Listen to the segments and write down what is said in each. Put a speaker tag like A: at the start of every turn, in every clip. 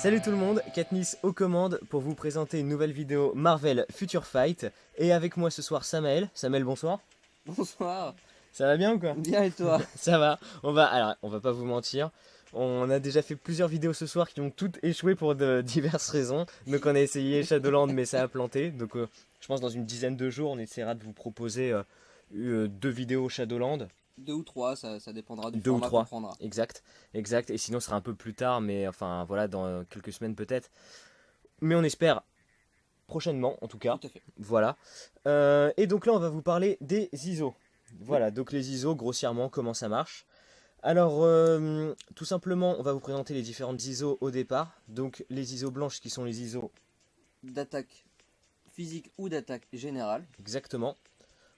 A: Salut tout le monde, Katniss aux commandes pour vous présenter une nouvelle vidéo Marvel Future Fight. Et avec moi ce soir Samael. Samael, bonsoir.
B: Bonsoir,
A: Ça va bien ou quoi?
B: bien et toi?
A: Ça va. On va pas vous mentir. On a déjà fait plusieurs vidéos ce soir qui ont toutes échoué pour de diverses raisons. Donc on a essayé Shadowland mais ça a planté. Donc je pense dans une dizaine de jours on essaiera de vous proposer deux vidéos Shadowland.
B: Deux ou trois, ça dépendra du
A: Deux ou
B: format qu'on
A: trois,
B: prendra.
A: exact, exact. Et sinon ce sera un peu plus tard, mais enfin voilà, dans quelques semaines peut-être. Mais on espère prochainement en tout cas.
B: Tout à fait.
A: Voilà. Et donc là on va vous parler des ISO.
B: Oui.
A: Voilà, donc les ISO grossièrement comment ça marche. Alors tout simplement on va vous présenter les différentes ISO au départ. Donc les ISO blanches qui sont les ISO
B: D'attaque physique ou d'attaque générale.
A: exactement.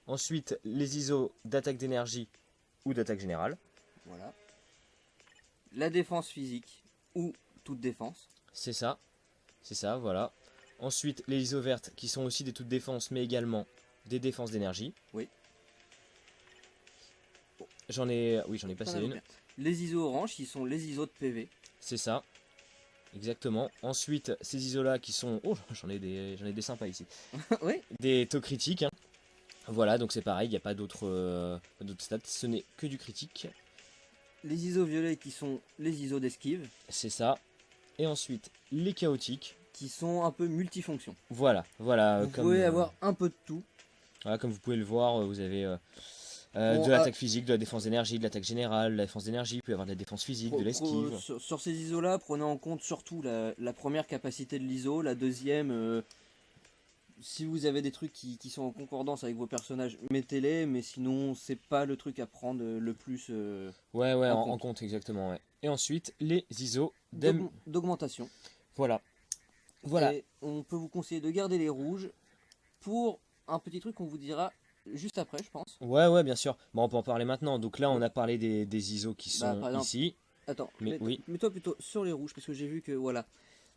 A: Ensuite les ISO d'attaque d'énergie ou d'attaque générale.
B: Voilà. La défense physique ou toute défense.
A: C'est ça, voilà. Ensuite les ISO vertes qui sont aussi des toutes défenses mais également des défenses d'énergie.
B: Oui.
A: J'en ai passé une.
B: Les ISO orange qui sont les ISO de PV.
A: C'est ça. Exactement. Ensuite, ces ISO-là qui sont... Oh, j'en ai des sympas ici.
B: Oui.
A: Des taux critiques. Hein. Voilà, donc c'est pareil, il n'y a pas d'autres stats, ce n'est que du critique.
B: Les ISO violets qui sont les ISO d'esquive.
A: C'est ça. Et ensuite, les chaotiques.
B: Qui sont un peu multifonctions.
A: Voilà, voilà.
B: Vous pouvez avoir un peu de tout.
A: Voilà, comme vous pouvez le voir, vous avez
B: Bon,
A: de l'attaque physique, de la défense d'énergie, de l'attaque générale, de la défense d'énergie, il peut y avoir de la défense physique, de l'esquive.
B: Sur ces ISO là, prenez en compte surtout la première capacité de l'ISO, la deuxième, si vous avez des trucs qui sont en concordance avec vos personnages, mettez-les, mais sinon c'est pas le truc à prendre le plus
A: Ouais, en
B: compte.
A: compte, exactement, ouais. Et ensuite, les ISO
B: D'augmentation.
A: Voilà. Voilà.
B: Et on peut vous conseiller de garder les rouges pour un petit truc qu'on vous dira juste après, je pense.
A: Ouais, bien sûr. Bon, on peut en parler maintenant. Donc là, on a parlé des ISO qui sont
B: par exemple,
A: ici.
B: Attends,
A: Mais oui.
B: mets-toi plutôt sur les rouges, parce que j'ai vu que, voilà.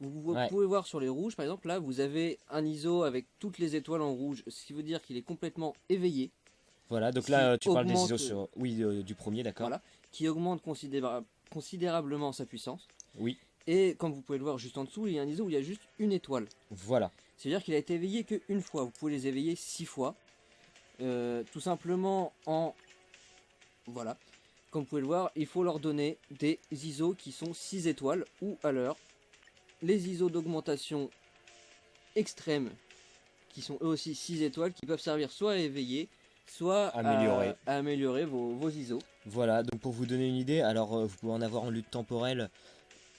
B: Vous
A: Ouais.
B: pouvez voir sur les rouges, par exemple, là, vous avez un ISO avec toutes les étoiles en rouge, ce qui veut dire qu'il est complètement éveillé.
A: Voilà, donc là, tu parles des
B: augmente,
A: ISO sur... Oui, du premier, d'accord.
B: Voilà, qui augmente considérablement sa puissance.
A: Oui,
B: Et comme vous pouvez le voir juste en dessous, il y a un ISO où il y a juste une étoile.
A: voilà.
B: C'est-à-dire qu'il a été éveillé qu'une fois. Vous pouvez les éveiller 6 fois. Tout simplement en... Voilà. Comme vous pouvez le voir, il faut leur donner des ISO qui sont 6 étoiles. Ou alors, les ISO d'augmentation extrême, qui sont eux aussi 6 étoiles, qui peuvent servir soit à éveiller, soit à améliorer vos ISO.
A: Voilà, donc pour vous donner une idée, alors vous pouvez en avoir en lutte temporelle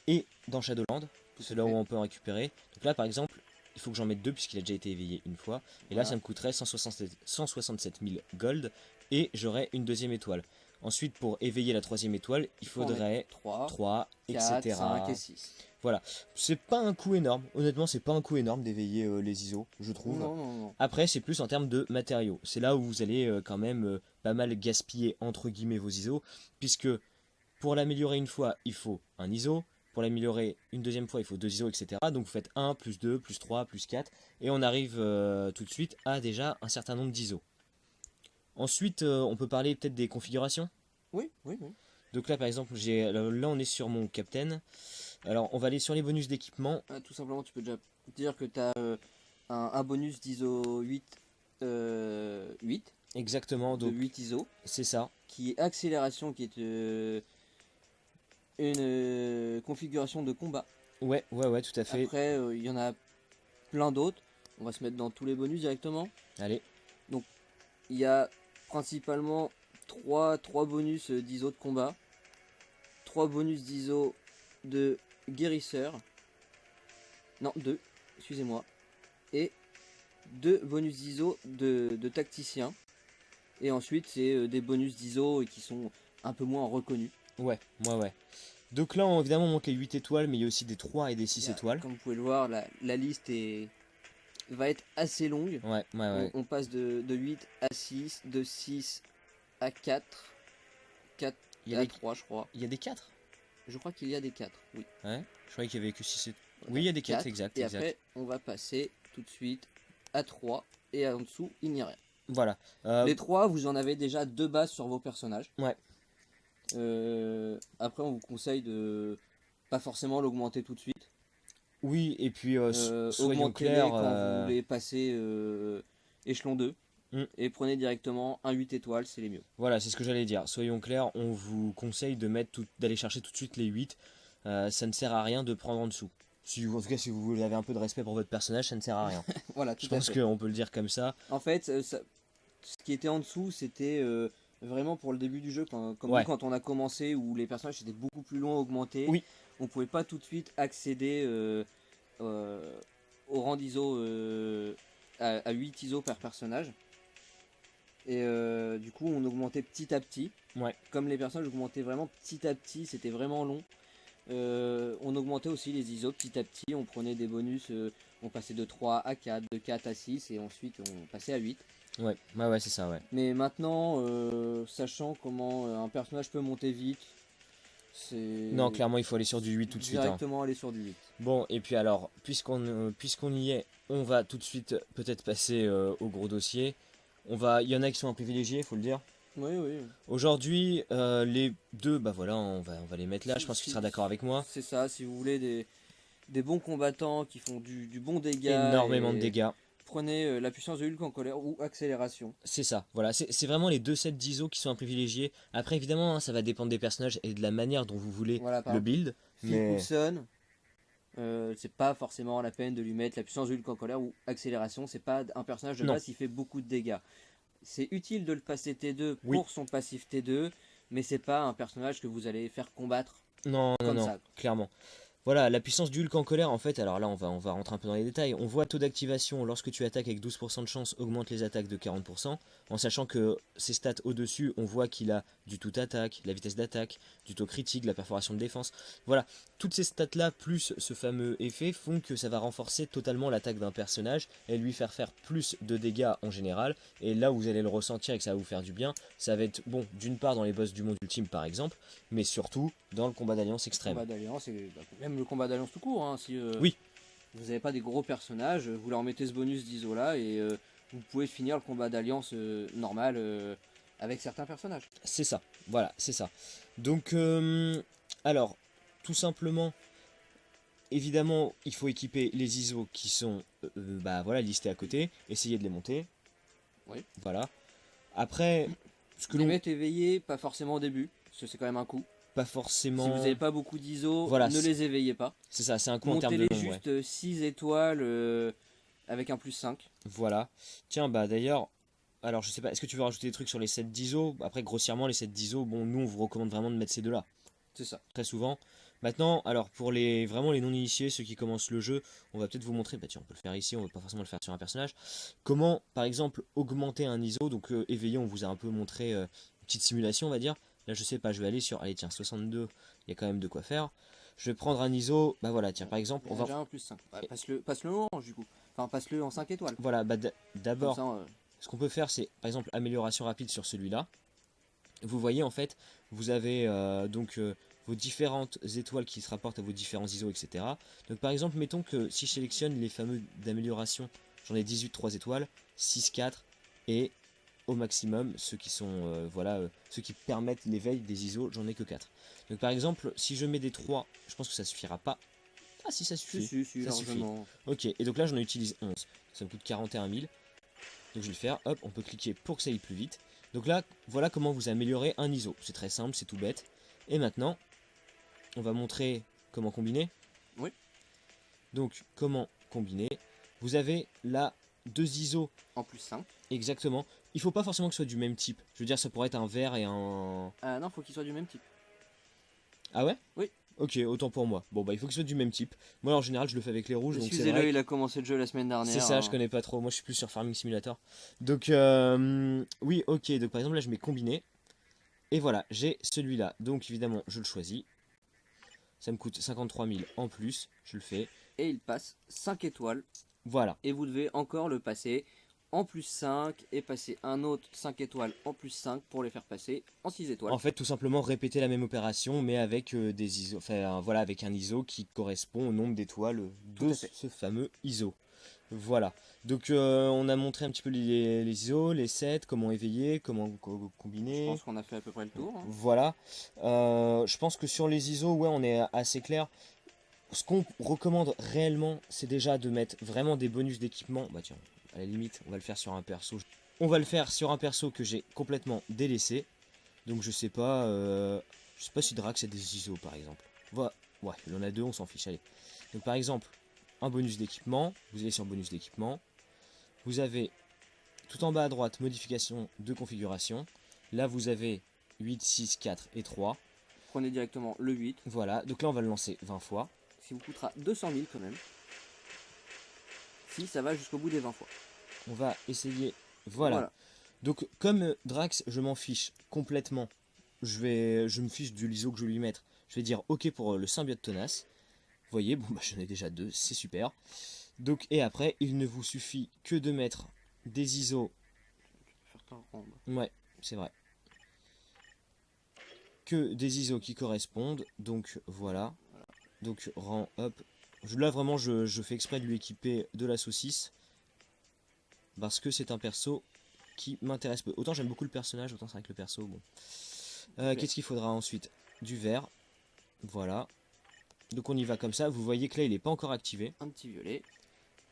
A: et dans Shadowland. C'est là où on peut en récupérer. Donc là, par exemple, il faut que j'en mette deux puisqu'il a déjà été éveillé une fois. Et là, ça me coûterait 167 000 gold et j'aurais une deuxième étoile. Ensuite, pour éveiller la troisième étoile, il faudrait 3,
B: 4,
A: etc.
B: 5 et 6.
A: Voilà, c'est pas un coût énorme. Honnêtement, c'est pas un coût énorme d'éveiller les ISO, je trouve.
B: Non.
A: Après, c'est plus en termes de matériaux. C'est là où vous allez quand même pas mal gaspiller entre guillemets vos ISO, puisque pour l'améliorer une fois, il faut un ISO. Pour l'améliorer une deuxième fois, il faut 2 ISO, etc. Donc vous faites 1, plus 2, plus 3, plus 4. Et on arrive tout de suite à déjà un certain nombre d'ISO. Ensuite, on peut parler peut-être des configurations.
B: Oui.
A: Donc là, par exemple, là on est sur mon Captain. Alors, on va aller sur les bonus d'équipement.
B: Tout simplement, tu peux déjà dire que tu as un bonus d'ISO 8. 8.
A: Exactement, donc
B: de 8 ISO.
A: C'est ça.
B: Qui est accélération, qui est une configuration de combat.
A: Ouais, tout à fait.
B: Après, il y en a plein d'autres. On va se mettre dans tous les bonus directement.
A: Allez.
B: Donc, il y a principalement 3 bonus d'ISO de combat. 3 bonus d'ISO de guérisseur. Non, 2, excusez-moi. Et 2 bonus d'ISO de tacticien. Et ensuite, c'est des bonus d'ISO qui sont un peu moins reconnus.
A: Ouais. Donc là, évidemment, on monte les 8 étoiles, mais il y a aussi des 3 et des 6 étoiles.
B: Comme vous pouvez le voir, la liste va être assez longue.
A: Ouais.
B: On passe de 8 à 6, de 6 à 4, 4 à 3, je crois.
A: Il y a des 4 ?
B: Je crois qu'il y a des 4, oui.
A: Ouais, je croyais qu'il y avait que 6 étoiles. Oui, il y a des 4, exact.
B: Et après, on va passer tout de suite à 3, et en dessous, il n'y a rien.
A: Voilà.
B: Les 3, vous en avez déjà 2 bases sur vos personnages.
A: Ouais.
B: Après, on vous conseille de pas forcément l'augmenter tout de suite.
A: Oui, et puis soyons
B: Augmentez-les
A: clairs.
B: quand vous voulez passer échelon 2.
A: Hmm,
B: Et prenez directement un 8 étoiles, c'est les mieux.
A: voilà, c'est ce que j'allais dire. Soyons clairs, on vous conseille d'aller chercher tout de suite les 8. Ça ne sert à rien de prendre en dessous. En tout cas, si vous avez un peu de respect pour votre personnage, ça ne sert à rien.
B: Voilà,
A: Je
B: tout à
A: pense
B: fait.
A: qu'on peut le dire comme ça.
B: En fait, ce qui était en dessous, c'était vraiment pour le début du jeu, comme nous
A: Ouais,
B: quand on a commencé, où les personnages étaient beaucoup plus loin augmentés,
A: oui,
B: on pouvait pas tout de suite accéder euh, au rang d'ISO à 8 ISO par personnage. Et du coup, on augmentait petit à petit.
A: ouais.
B: Comme les personnages augmentaient vraiment petit à petit, c'était vraiment long. On augmentait aussi les ISO petit à petit, on prenait des bonus, on passait de 3 à 4, de 4 à 6 et ensuite on passait à 8.
A: Ouais, ouais, ouais, c'est ça, ouais.
B: Mais maintenant, sachant comment un personnage peut monter vite,
A: Non,
B: c'est
A: clairement, il faut aller sur du 8 tout de suite, hein.
B: directement aller sur du 8.
A: Bon, et puis alors, puisqu'on y est, on va tout de suite peut-être passer au gros dossier. Il y en a qui sont un privilégié, faut le dire.
B: Oui, oui.
A: Aujourd'hui, les deux, bah voilà, on va les mettre là. Je
B: Si-
A: pense que tu
B: si-
A: seras d'accord avec moi.
B: C'est ça, si vous voulez des bons combattants qui font du bon dégât,
A: Énormément de
B: et
A: dégâts.
B: prenez la puissance de Hulk en colère ou accélération.
A: C'est ça, voilà, c'est vraiment les deux sets d'ISO qui sont un privilégié. Après, évidemment, hein, ça va dépendre des personnages et de la manière dont vous voulez
B: Voilà, par
A: le
B: exemple,
A: build.
B: Phil
A: Mais
B: Coulson, c'est pas forcément la peine de lui mettre la puissance de Hulk en colère ou accélération, c'est pas un personnage de
A: non,
B: base qui fait beaucoup de dégâts. C'est utile de le passer T2
A: oui,
B: pour son passif T2, mais c'est pas un personnage que vous allez faire combattre
A: non, non,
B: comme
A: non,
B: ça.
A: clairement. Voilà, la puissance du Hulk en colère, en fait, alors là on va rentrer un peu dans les détails. On voit taux d'activation lorsque tu attaques avec 12% de chance augmente les attaques de 40%, en sachant que ses stats au-dessus, on voit qu'il a du tout attaque, la vitesse d'attaque, du taux critique, la perforation de défense. Voilà, toutes ces stats-là, plus ce fameux effet, font que ça va renforcer totalement l'attaque d'un personnage et lui faire plus de dégâts en général. Et là où vous allez le ressentir et que ça va vous faire du bien, ça va être, bon, d'une part dans les boss du monde ultime par exemple, mais surtout dans le combat d'alliance extrême.
B: Combat d'alliance, et même le combat d'alliance tout court, hein, si
A: Oui,
B: vous n'avez pas des gros personnages, vous leur mettez ce bonus d'ISO là et vous pouvez finir le combat d'alliance normal avec certains personnages.
A: c'est ça, voilà, c'est ça. Donc, alors, tout simplement, évidemment, il faut équiper les ISO qui sont bah, voilà, listés à côté, essayer de les monter.
B: Oui.
A: Voilà. Après, ce que
B: Les
A: l'on.
B: mettre éveillés, pas forcément au début, parce que c'est quand même un coup.
A: Pas
B: Si vous
A: forcément.
B: n'avez pas beaucoup d'ISO,
A: Voilà,
B: ne les éveillez pas.
A: c'est ça, c'est un coup en termes de
B: Montez-les
A: long, ouais.
B: juste 6 étoiles avec un plus 5.
A: Voilà. Tiens, bah d'ailleurs, alors je sais pas, est-ce que tu veux rajouter des trucs sur les sets d'ISO? Après, grossièrement, les sets d'ISO, bon, nous on vous recommande vraiment de mettre ces deux-là.
B: C'est ça.
A: Très souvent. Maintenant, alors pour vraiment les non-initiés, ceux qui commencent le jeu, on va peut-être vous montrer, bah tiens, on peut le faire ici, on va pas forcément le faire sur un personnage, comment par exemple augmenter un ISO, donc éveillé, on vous a un peu montré une petite simulation, on va dire. Là je sais pas, je vais aller sur, allez tiens, 62, il y a quand même de quoi faire. Je vais prendre un ISO, bah voilà, tiens, par exemple,
B: Il y
A: on
B: a
A: va...
B: déjà un plus 5. Ouais, passe-le en orange du coup. Enfin, passe-le en 5 étoiles.
A: Voilà, bah
B: Comme
A: d'abord,
B: ça,
A: ce qu'on peut faire, c'est par exemple amélioration rapide sur celui-là. Vous voyez en fait, vous avez vos différentes étoiles qui se rapportent à vos différents ISO, etc. Donc par exemple, mettons que si je sélectionne les fameux d'amélioration, j'en ai 18 3 étoiles, 6 4 et au maximum ceux qui sont ceux qui permettent l'éveil des ISO, j'en ai que 4. Donc par exemple, si je mets des 3, je pense que ça suffira pas. Ah si, ça suffit.
B: si,
A: Ça suffit.
B: largement.
A: Ok, et donc là j'en utilise 11. Ça me coûte 41 000. Donc je vais le faire, hop, on peut cliquer pour que ça aille plus vite. Donc là, voilà comment vous améliorez un ISO. C'est très simple, c'est tout bête. Et maintenant, on va montrer comment combiner.
B: Oui.
A: Donc, comment combiner. Vous avez là 2 ISO
B: En plus 5.
A: exactement. Il faut pas forcément que ce soit du même type. Je veux dire, ça pourrait être un vert et un...
B: Ah non, faut qu'ils soient du même type.
A: Ah ouais?
B: Oui.
A: Ok, autant pour moi. Bon bah il faut que ce soit du même type. Moi en général je le fais avec les rouges, donc c'est
B: Excusez-le,
A: vrai.
B: il a commencé le jeu la semaine dernière.
A: C'est ça,
B: hein.
A: je connais pas trop. Moi je suis plus sur Farming Simulator. Donc oui, ok. Donc par exemple là je mets combiné. Et voilà, j'ai celui-là. Donc évidemment, je le choisis. Ça me coûte 53 000 en plus. Je le fais.
B: Et il passe 5 étoiles.
A: Voilà.
B: Et vous devez encore le passer en plus 5 et passer un autre 5 étoiles en plus 5 pour les faire passer en 6 étoiles.
A: En fait, tout simplement répéter la même opération, mais avec des ISO. Enfin, voilà, avec un ISO qui correspond au nombre d'étoiles
B: Tout
A: de
B: à fait.
A: ce fameux ISO. Voilà. Donc on a montré un petit peu les ISO, les sets, comment éveiller, comment
B: Je
A: combiner.
B: pense qu'on a fait à peu près le tour. hein.
A: Voilà. Je pense que sur les ISO, ouais, on est assez clair. ce qu'on recommande réellement, c'est déjà de mettre vraiment des bonus d'équipement. Bah tiens, à la limite, on va le faire sur un perso. On va le faire sur un perso que j'ai complètement délaissé. Donc je sais pas si Drax a des ISO par exemple. Voilà. Ouais, il en a deux, on s'en fiche, allez. Donc par exemple, un bonus d'équipement, vous allez sur bonus d'équipement. Vous avez tout en bas à droite, modification de configuration. Là vous avez 8, 6, 4 et 3.
B: Prenez directement le 8.
A: Voilà, donc là on va le lancer 20 fois.
B: Ce qui vous coûtera 200 000 quand même. Si ça va jusqu'au bout des 20 fois.
A: On va essayer, voilà. Donc comme Drax, je m'en fiche complètement. Je me fiche de l'ISO que je vais lui mettre. Je vais dire OK pour le symbiote tenace. Vous voyez, bon bah j'en ai déjà deux, c'est super. Donc et après, il ne vous suffit que de mettre des ISO. Ouais, c'est vrai. Que des ISO qui correspondent. Donc voilà. Donc rang hop. Là vraiment je fais exprès de lui équiper de la saucisse. Parce que c'est un perso qui m'intéresse peu. Autant j'aime beaucoup le personnage, autant c'est vrai que le perso, bon. Qu'est-ce qu'il faudra ensuite? Du vert. Voilà. Donc on y va comme ça. Vous voyez que là il n'est pas encore activé.
B: Un petit violet.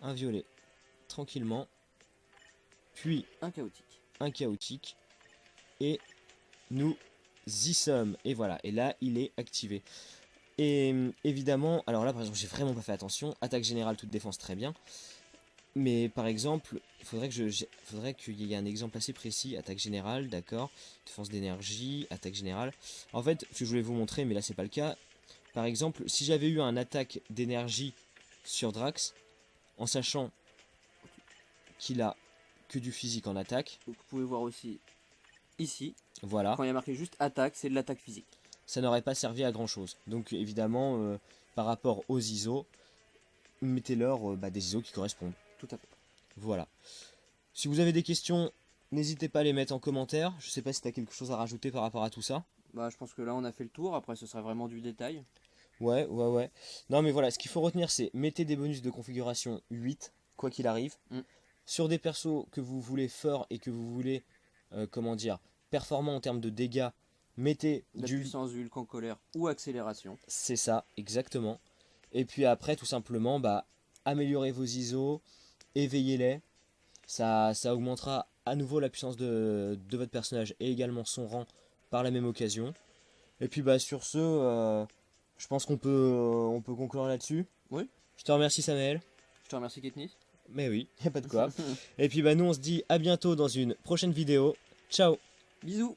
A: Un violet. Tranquillement. Puis
B: un chaotique.
A: Un chaotique. Et nous y sommes. Et voilà. Et là il est activé. Et évidemment, alors là par exemple j'ai vraiment pas fait attention. Attaque générale, toute défense, très bien. Mais par exemple, il faudrait qu'il y ait un exemple assez précis. Attaque générale, d'accord. Défense d'énergie, attaque générale. En fait, je voulais vous montrer, mais là c'est pas le cas. Par exemple, si j'avais eu un attaque d'énergie sur Drax, en sachant qu'il a que du physique en attaque.
B: Donc vous pouvez voir aussi ici.
A: Voilà.
B: Quand il y a marqué juste attaque, c'est de l'attaque physique.
A: Ça n'aurait pas servi à grand chose. Donc évidemment, par rapport aux ISO, mettez-leur des ISO qui correspondent.
B: Tout à fait.
A: Voilà. Si vous avez des questions, n'hésitez pas à les mettre en commentaire. Je sais pas si tu as quelque chose à rajouter par rapport à tout ça.
B: Bah je pense que là on a fait le tour, après ce serait vraiment du détail.
A: Ouais. Non mais voilà, ce qu'il faut retenir c'est mettez des bonus de configuration 8, quoi qu'il arrive. Sur des persos que vous voulez forts et que vous voulez, performants en termes de dégâts, mettez
B: la puissance du Hulk en colère ou accélération.
A: C'est ça, exactement. Et puis après, tout simplement, améliorez vos ISO, éveillez-les. Ça augmentera à nouveau la puissance de votre personnage et également son rang par la même occasion. Et puis sur ce, je pense qu'on peut conclure là-dessus.
B: Oui.
A: Je te remercie Samuel.
B: Je te remercie Katniss.
A: Mais oui, y a pas de quoi. Et puis nous on se dit à bientôt dans une prochaine vidéo. Ciao.
B: Bisous.